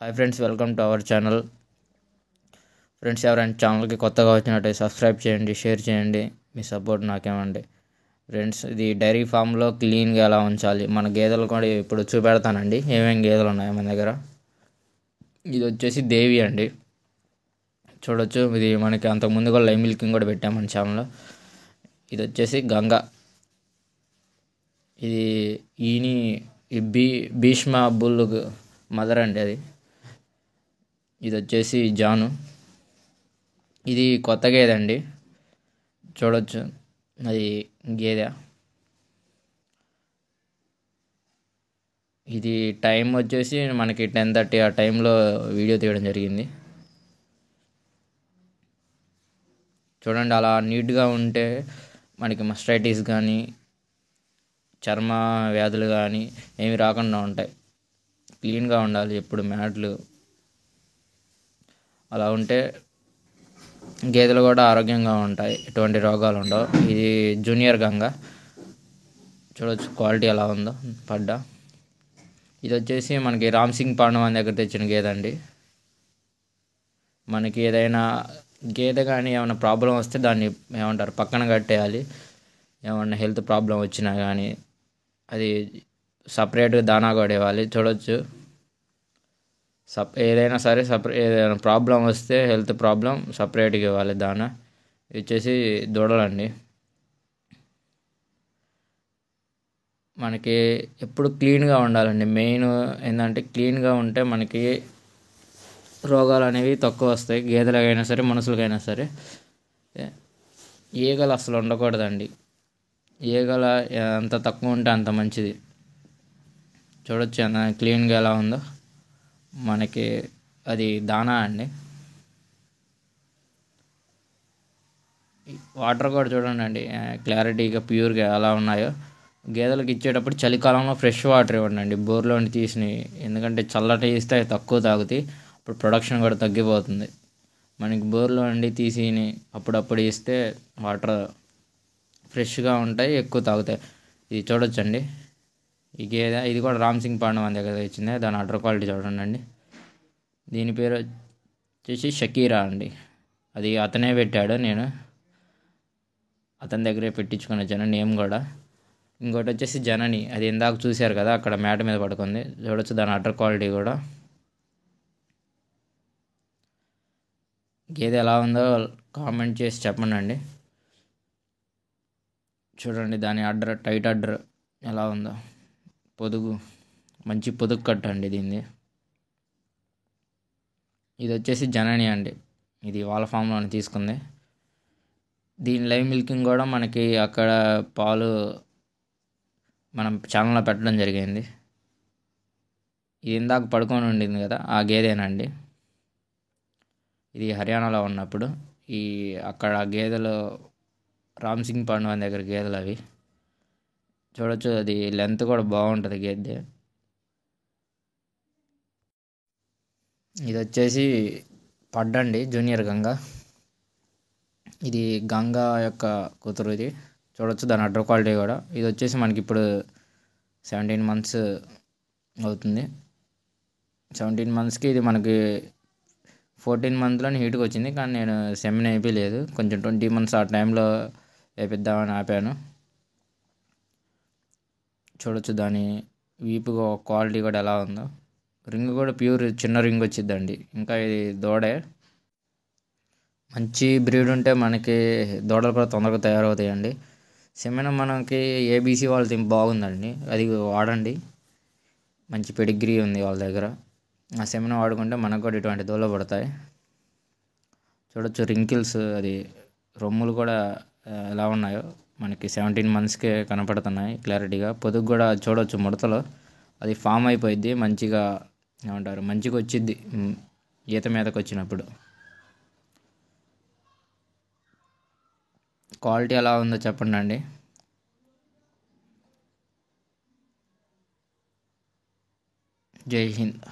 Hi friends, welcome to our channel. Friends, ఎవరైనా ఛానల్కి కొత్తగా వచ్చినట్టయితే సబ్స్క్రైబ్ చేయండి, షేర్ చేయండి. మీ సపోర్ట్ నాకేమండి. ఫ్రెండ్స్, ఇది డైరీ ఫామ్లో క్లీన్గా ఎలా ఉంచాలి, మన గేదెలు కూడా ఇప్పుడు చూపెడతానండి. ఏమేమి గేదెలు ఉన్నాయో మన దగ్గర. ఇది వచ్చేసి దేవి అండి, చూడొచ్చు. ఇది మనకి అంతకుముందు కూడా లైవ్ మిల్కింగ్ కూడా పెట్టాం మన ఛానల్లో. ఇది వచ్చేసి గంగ. ఇది ఈని భీష్మ బుల్ మదర్ అండి అది. ఇది వచ్చేసి జాను. ఇది కొత్త గేదె అండి, చూడొచ్చు. అది గేదె. ఇది టైం వచ్చేసి మనకి 10:30 ఆ టైంలో వీడియో తీయడం జరిగింది. చూడండి, అలా నీట్గా ఉంటే మనకి మస్టైటిస్ కానీ చర్మ వ్యాధులు కానీ ఏమి రాకుండా ఉంటాయి. క్లీన్గా ఉండాలి ఎప్పుడు మ్యాట్లు. అలా ఉంటే గేదెలు కూడా ఆరోగ్యంగా ఉంటాయి, ఎటువంటి రోగాలు ఉండవు. ఇది జూనియర్ గంగ, చూడవచ్చు క్వాలిటీ ఎలా ఉందో పడ్డా. ఇది వచ్చేసి మనకి రామ్ సింగ్ పాండవన్ దగ్గర తెచ్చిన గేదె అండి. మనకి ఏదైనా గేదె కానీ ఏమైనా ప్రాబ్లం వస్తే దాన్ని ఏమంటారు పక్కన కట్టేయాలి. ఏమన్నా హెల్త్ ప్రాబ్లం వచ్చినా కానీ అది సపరేట్గా దానా కూడా ఇవ్వాలి. చూడవచ్చు, ఏదైనా సరే ఏదైనా ప్రాబ్లం వస్తే హెల్త్ ప్రాబ్లం సపరేట్గా ఇవ్వాలి దానా. ఇది వచ్చేసి దూడలండి. మనకి ఎప్పుడు క్లీన్గా ఉండాలండి. మెయిన్ ఏంటంటే క్లీన్గా ఉంటే మనకి రోగాలు అనేవి తక్కువ వస్తాయి. గేదెలకైనా సరే మనుషులకైనా సరే. ఈగలు అసలు ఉండకూడదండి. ఈగల ఎంత తక్కువ ఉంటే అంత మంచిది. చూడొచ్చు ఎంత క్లీన్గా ఎలా ఉందో. మనకి అది దానా అండి. వాటర్ కూడా చూడండి క్లారిటీగా ప్యూర్గా ఎలా ఉన్నాయో. గేదెలకు ఇచ్చేటప్పుడు చలికాలంలో ఫ్రెష్ వాటర్ ఇవ్వండి, బోర్లో తీసినవి. ఎందుకంటే చల్లటి ఇస్తే అవి తక్కువ తాగుతాయి, అప్పుడు ప్రొడక్షన్ కూడా తగ్గిపోతుంది. మనకి బోర్లో తీసి అప్పుడప్పుడు ఇస్తే వాటర్ ఫ్రెష్గా ఉంటాయి, ఎక్కువ తాగుతాయి. ఇది చూడొచ్చండి. ఈ గేదె ఇది కూడా రామ్ సింగ్ పాండవన్ దగ్గర తెచ్చింది. దాని అటర్ క్వాలిటీ చూడండి. దీని పేరు వచ్చేసి షకీరా అండి. అది అతనే పెట్టాడు, నేను అతని దగ్గరే పెట్టించుకొని వచ్చాను నేమ్ కూడా. ఇంకోటి వచ్చేసి జనని, అది ఇందాక చూశారు కదా అక్కడ మేట మీద పడుకుంది. చూడొచ్చు దాని అటర్ క్వాలిటీ కూడా. గేదె ఎలా ఉందో కామెంట్ చేసి చెప్పండి. చూడండి దాని అడ్డర్, టైట్ అడ్డర్ ఎలా ఉందో. పొదుగు, మంచి పొదుగు కట్టండి దీన్ని. ఇది వచ్చేసి జనని అండి, ఇది వాళ్ళ ఫామ్లోనే తీసుకుంది. దీని లైవ్ మిల్కింగ్ కూడా మనకి అక్కడ పాలు మనం ఛానల్లో పెట్టడం జరిగింది. ఇది ఇందాక పడుకొని ఉండింది కదా ఆ గేదెనండి. ఇది హర్యానాలో ఉన్నప్పుడు అక్కడ గేదెలు రామ్ సింగ్ పాండవన్ దగ్గర గేదెలు అవి. చూడొచ్చు, అది లెంత్ కూడా బాగుంటుంది గేదె. ఇది వచ్చేసి పడ్డండి, జూనియర్ గంగ. ఇది గంగ యొక్క కూతురు. ఇది చూడొచ్చు దాని అడ్డర్ క్వాలిటీ కూడా. ఇది వచ్చేసి మనకి ఇప్పుడు 17 months అవుతుంది. 17 monthsకి ఇది మనకి 14 monthsలోనే హీట్కి వచ్చింది. కానీ నేను సెమిన్ అయిపోయలేదు, కొంచెం 20 months ఆ టైంలో వేపిద్దామని ఆపాను. చూడొచ్చు దాని వీపు క్వాలిటీ కూడా ఎలా ఉందో. రింగ్ కూడా ప్యూర్ చిన్న రింగ్ వచ్చిద్దండి. ఇంకా ఇది దూడే. మంచి బ్రీడ్ ఉంటే మనకి దూడలు కూడా తొందరగా తయారవుతాయండి. సెమెన్ మనకి ఏబీసీ వాళ్ళది బాగుందండి, అది వాడండి. మంచి పెడిగ్రీ ఉంది వాళ్ళ దగ్గర. ఆ సెమెన్ వాడుకుంటే మనకు కూడా ఇటువంటి దూడలు పడతాయి. చూడొచ్చు రింకిల్స్, అది రొమ్ములు కూడా ఎలా ఉన్నాయో మనకి 17 monthsకే కనపడుతున్నాయి క్లారిటీగా. పొదుగు కూడా చూడొచ్చు ముడతలు, అది ఫామ్ అయిపోయింది. మంచిగా ఏమంటారు మంచిగా వచ్చిద్ది ఈత మీదకి వచ్చినప్పుడు. క్వాలిటీ ఎలా ఉందో చెప్పండి. జై హింద్.